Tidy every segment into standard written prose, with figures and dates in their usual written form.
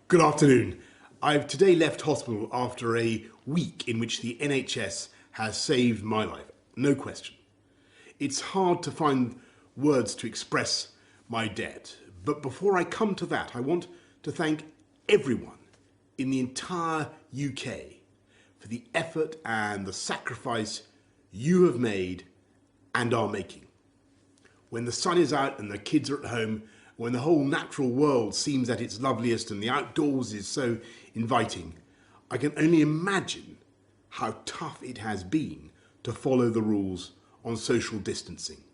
Good afternoon. I've today left hospital after a week in which the NHS has saved my life, no question. It's hard to find words to express my debt, but before I come to that, I want to thank everyone in the entire UK for the effort and the sacrifice you have made and are making. When the sun is out and the kids are at home, when the whole natural world seems at its loveliest and the outdoors is so inviting, I can only imagine how tough it has been to follow the rules on social distancing.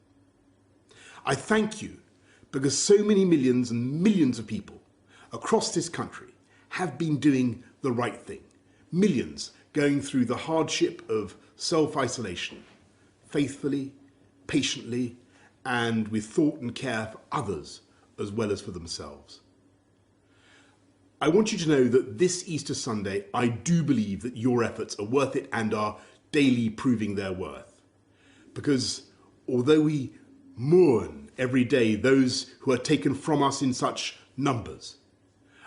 I thank you because so many millions and millions of people across this country have been doing the right thing. Millions going through the hardship of self-isolation, faithfully, patiently, and with thought and care for others as well as for themselves. I want you to know that this Easter Sunday, I do believe that your efforts are worth it and are daily proving their worth. Because although we mourn every day those who are taken from us in such numbers,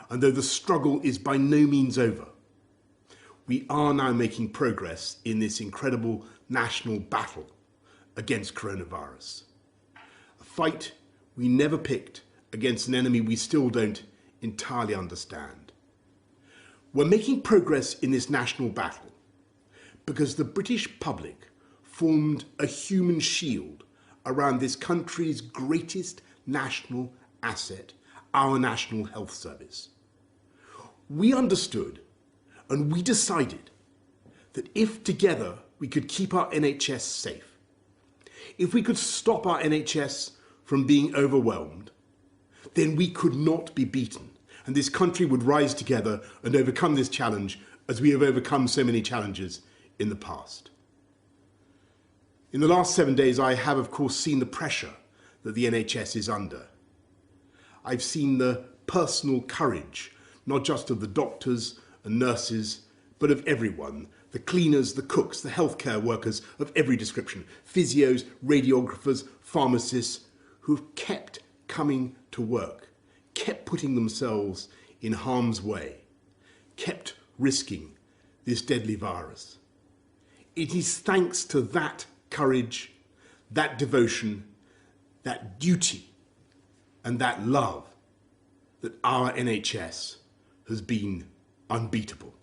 and though the struggle is by no means over, we are now making progress in this incredible national battle against coronavirus. A fight we never picked against an enemy we still don't entirely understand. We're making progress in this national battle because the British public formed a human shield around this country's greatest national asset, our National Health Service. We understood and we decided that if together we could keep our NHS safe, if we could stop our NHS from being overwhelmed, then we could not be beaten, and this country would rise together and overcome this challenge as we have overcome so many challenges in the past. In the last 7 days, I have, of course, seen the pressure that the NHS is under. I've seen the personal courage, not just of the doctors and nurses, but of everyone, the cleaners, the cooks, the healthcare workers of every description, physios, radiographers, pharmacists, who have kept coming to work, kept putting themselves in harm's way, kept risking this deadly virus. It is thanks to that courage, that devotion, that duty, and that love that our NHS has been unbeatable.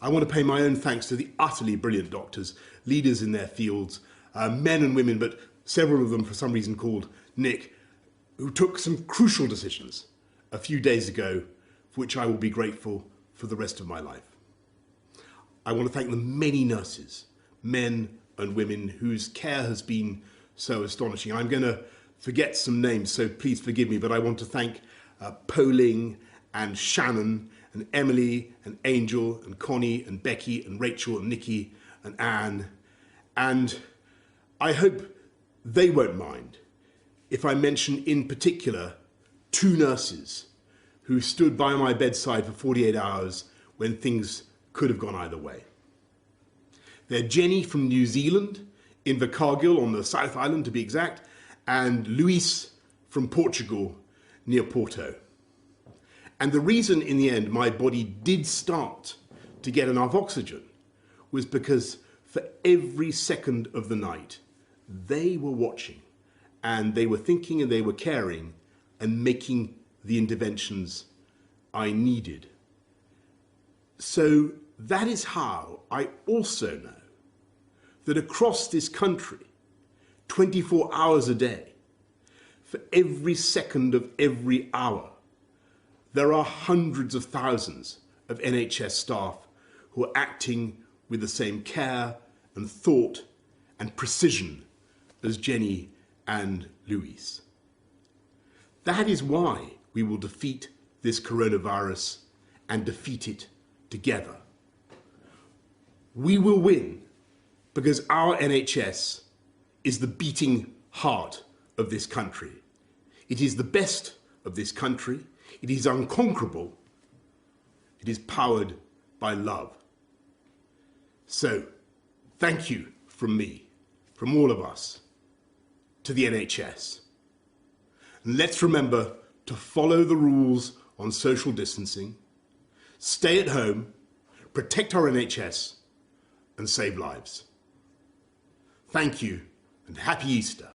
I want to pay my own thanks to the utterly brilliant doctors, leaders in their fields, men and women, but several of them for some reason called Nick, who took some crucial decisions a few days ago, for which I will be grateful for the rest of my life. I want to thank the many nurses, men and women, whose care has been so astonishing. I'm going to forget some names, so please forgive me, but I want to thank Poling and Shannon and Emily and Angel and Connie and Becky and Rachel and Nikki and Anne. And I hope they won't mind if I mention in particular 2 nurses who stood by my bedside for 48 hours when things could have gone either way. They're Jenny from New Zealand, in Invercargill on the South Island to be exact, and Luis from Portugal, near Porto. And the reason in the end my body did start to get enough oxygen was because for every second of the night, they were watching and they were thinking and they were caring and making the interventions I needed. So that is how I also know that across this country, 24 hours a day, for every second of every hour, there are hundreds of thousands of NHS staff who are acting with the same care and thought and precision as Jenny and Luis. That is why we will defeat this coronavirus and defeat it together. We will win because our NHS is the beating heart of this country. It is the best of this country. It is unconquerable. It is powered by love. So, thank you from me, from all of us, to the NHS. And let's remember to follow the rules on social distancing, stay at home, protect our NHS, and save lives. Thank you, and happy Easter.